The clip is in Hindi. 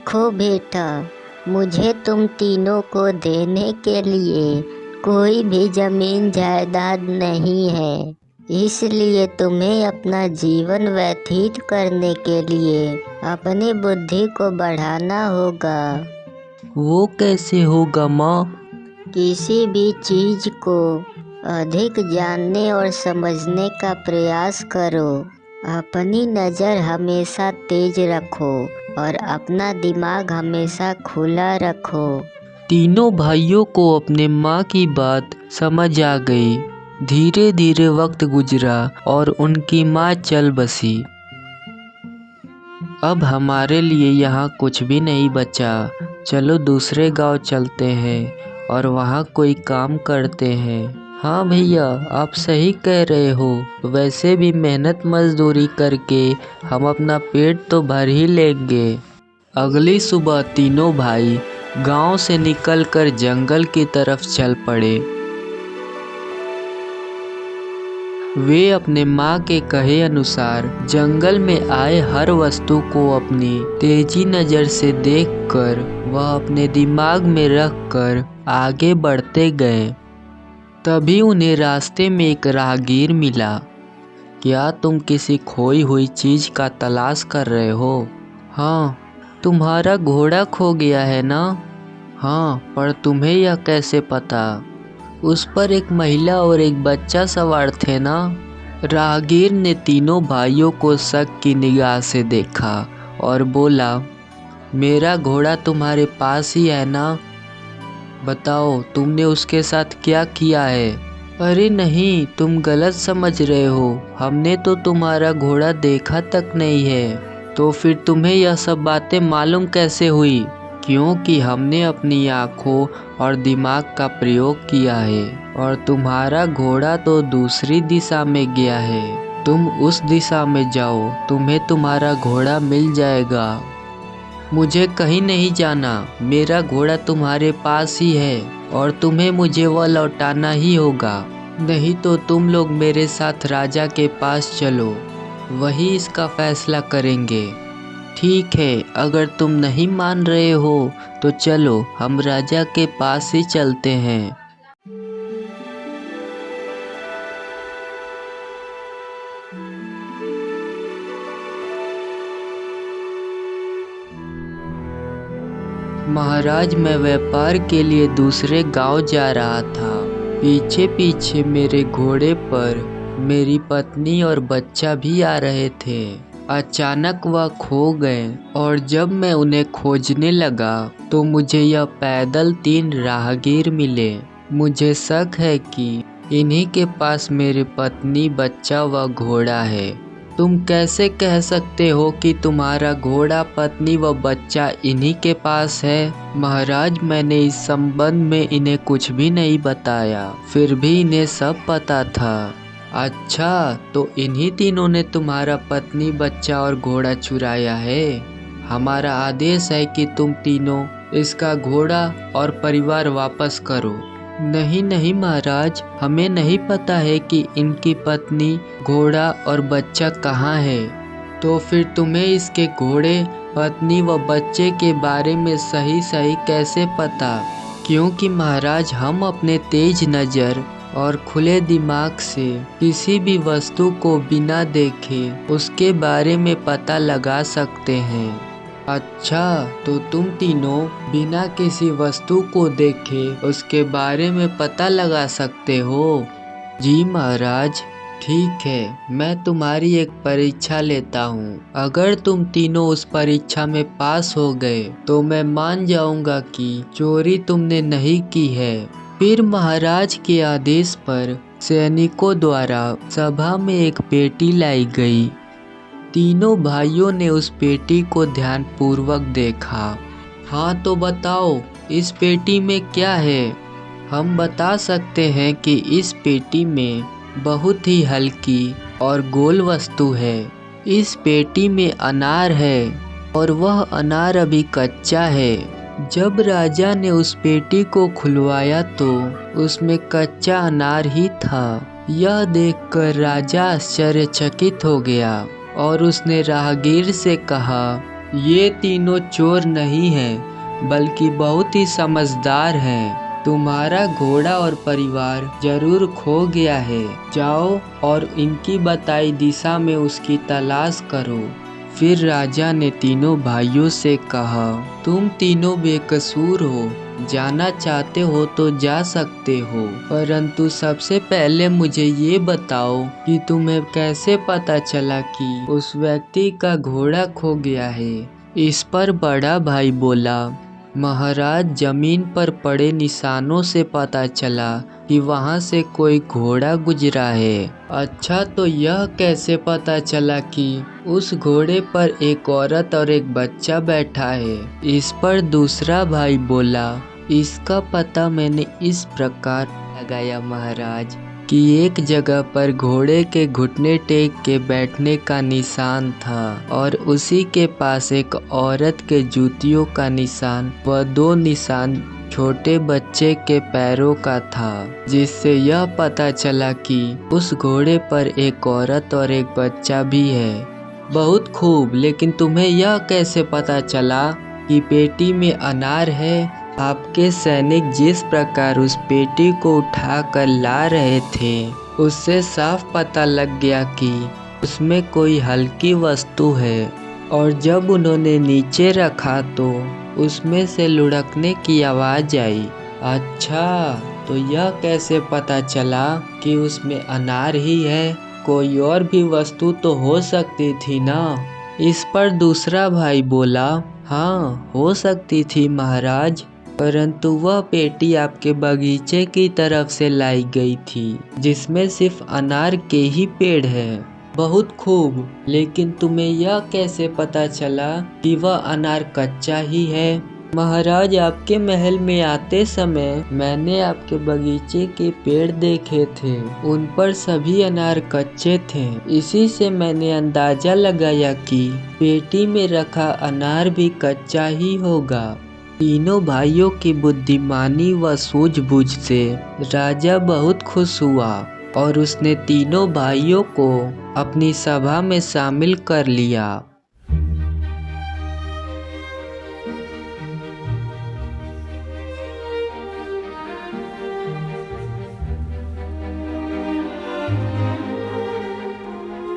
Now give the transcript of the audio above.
देखो बेटा, मुझे तुम तीनों को देने के लिए कोई भी जमीन जायदाद नहीं है, इसलिए तुम्हें अपना जीवन व्यतीत करने के लिए अपनी बुद्धि को बढ़ाना होगा। वो कैसे होगा माँ? किसी भी चीज को अधिक जानने और समझने का प्रयास करो। अपनी नज़र हमेशा तेज रखो और अपना दिमाग हमेशा खुला रखो। तीनों भाइयों को अपने माँ की बात समझ आ गई। धीरे धीरे वक्त गुजरा और उनकी माँ चल बसी। अब हमारे लिए यहाँ कुछ भी नहीं बचा। चलो दूसरे गांव चलते हैं और वहाँ कोई काम करते हैं। हाँ भैया, आप सही कह रहे हो। वैसे भी मेहनत मजदूरी करके हम अपना पेट तो भर ही लेंगे। अगली सुबह तीनों भाई गांव से निकलकर जंगल की तरफ चल पड़े। वे अपने माँ के कहे अनुसार जंगल में आए हर वस्तु को अपनी तेजी नज़र से देखकर वह अपने दिमाग में रखकर आगे बढ़ते गए। तभी उन्हें रास्ते में एक राहगीर मिला। क्या तुम किसी खोई हुई चीज़ का तलाश कर रहे हो? हाँ। तुम्हारा घोड़ा खो गया है ना? हाँ, पर तुम्हें यह कैसे पता? उस पर एक महिला और एक बच्चा सवार थे ना? राहगीर ने तीनों भाइयों को शक की निगाह से देखा और बोला, मेरा घोड़ा तुम्हारे पास ही है ना? बताओ, तुमने उसके साथ क्या किया है? अरे नहीं, तुम गलत समझ रहे हो। हमने तो तुम्हारा घोड़ा देखा तक नहीं है। तो फिर तुम्हें यह सब बातें मालूम कैसे हुई? क्योंकि हमने अपनी आँखों और दिमाग का प्रयोग किया है और तुम्हारा घोड़ा तो दूसरी दिशा में गया है। तुम उस दिशा में जाओ, तुम्हें तुम्हारा घोड़ा मिल जाएगा। मुझे कहीं नहीं जाना, मेरा घोड़ा तुम्हारे पास ही है और तुम्हें मुझे वह लौटाना ही होगा। नहीं तो तुम लोग मेरे साथ राजा के पास चलो, वही इसका फैसला करेंगे। ठीक है, अगर तुम नहीं मान रहे हो तो चलो हम राजा के पास ही चलते हैं। महाराज, मैं व्यापार के लिए दूसरे गांव जा रहा था। पीछे पीछे मेरे घोड़े पर मेरी पत्नी और बच्चा भी आ रहे थे। अचानक वह खो गए और जब मैं उन्हें खोजने लगा तो मुझे यह पैदल 3 राहगीर मिले। मुझे शक है कि इन्हीं के पास मेरी पत्नी, बच्चा व घोड़ा है। तुम कैसे कह सकते हो कि तुम्हारा घोड़ा, पत्नी व बच्चा इन्हीं के पास है? महाराज, मैंने इस संबंध में इन्हें कुछ भी नहीं बताया, फिर भी इन्हें सब पता था। अच्छा, तो इन्हीं तीनों ने तुम्हारा पत्नी, बच्चा और घोड़ा चुराया है। हमारा आदेश है कि तुम तीनों इसका घोड़ा और परिवार वापस करो। नहीं नहीं महाराज, हमें नहीं पता है कि इनकी पत्नी, घोड़ा और बच्चा कहाँ है। तो फिर तुम्हें इसके घोड़े, पत्नी व बच्चे के बारे में सही सही कैसे पता? क्योंकि महाराज, हम अपने तेज नज़र और खुले दिमाग से किसी भी वस्तु को बिना देखे उसके बारे में पता लगा सकते हैं। अच्छा, तो तुम तीनों बिना किसी वस्तु को देखे उसके बारे में पता लगा सकते हो? जी महाराज। ठीक है, मैं तुम्हारी एक परीक्षा लेता हूँ। अगर तुम तीनों उस परीक्षा में पास हो गए तो मैं मान जाऊँगा कि चोरी तुमने नहीं की है। फिर महाराज के आदेश पर सैनिकों द्वारा सभा में एक पेटी लाई गई। तीनों भाइयों ने उस पेटी को ध्यानपूर्वक देखा। हाँ, तो बताओ, इस पेटी में क्या है? हम बता सकते हैं कि इस पेटी में बहुत ही हल्की और गोल वस्तु है। इस पेटी में अनार है और वह अनार अभी कच्चा है। जब राजा ने उस पेटी को खुलवाया तो उसमें कच्चा अनार ही था। यह देखकर राजा आश्चर्यचकित हो गया और उसने राहगीर से कहा, ये तीनों चोर नहीं हैं, बल्कि बहुत ही समझदार हैं। तुम्हारा घोड़ा और परिवार जरूर खो गया है। जाओ और इनकी बताई दिशा में उसकी तलाश करो। फिर राजा ने तीनों भाइयों से कहा, तुम तीनों बेकसूर हो, जाना चाहते हो तो जा सकते हो, परंतु सबसे पहले मुझे ये बताओ कि तुम्हें कैसे पता चला कि उस व्यक्ति का घोड़ा खो गया है। इस पर बड़ा भाई बोला, महाराज, जमीन पर पड़े निशानों से पता चला कि वहां से कोई घोड़ा गुजरा है। अच्छा, तो यह कैसे पता चला कि उस घोड़े पर एक औरत और एक बच्चा बैठा है? इस पर दूसरा भाई बोला, इसका पता मैंने इस प्रकार लगाया महाराज कि एक जगह पर घोड़े के घुटने टेक के बैठने का निशान था और उसी के पास एक औरत के जूतियों का निशान व 2 निशान छोटे बच्चे के पैरों का था, जिससे यह पता चला कि उस घोड़े पर एक औरत और एक बच्चा भी है। बहुत खूब, लेकिन तुम्हें यह कैसे पता चला कि पेटी में अनार है? आपके सैनिक जिस प्रकार उस पेटी को उठाकर ला रहे थे, उससे साफ पता लग गया कि उसमें कोई हल्की वस्तु है, और जब उन्होंने नीचे रखा तो उसमें से लुढ़कने की आवाज़ आई। अच्छा, तो यह कैसे पता चला कि उसमें अनार ही है? कोई और भी वस्तु तो हो सकती थी ना? इस पर दूसरा भाई बोला, हाँ, हो सकती थी महाराज, परंतु वह पेटी आपके बगीचे की तरफ से लाई गई थी, जिसमें सिर्फ अनार के ही पेड़ हैं। बहुत खूब, लेकिन तुम्हें यह कैसे पता चला कि वह अनार कच्चा ही है? महाराज, आपके महल में आते समय मैंने आपके बगीचे के पेड़ देखे थे, उन पर सभी अनार कच्चे थे। इसी से मैंने अंदाजा लगाया कि पेटी में रखा अनार भी कच्चा ही होगा। तीनों भाइयों की बुद्धिमानी व सूझबूझ से राजा बहुत खुश हुआ और उसने तीनों भाइयों को अपनी सभा में शामिल कर लिया।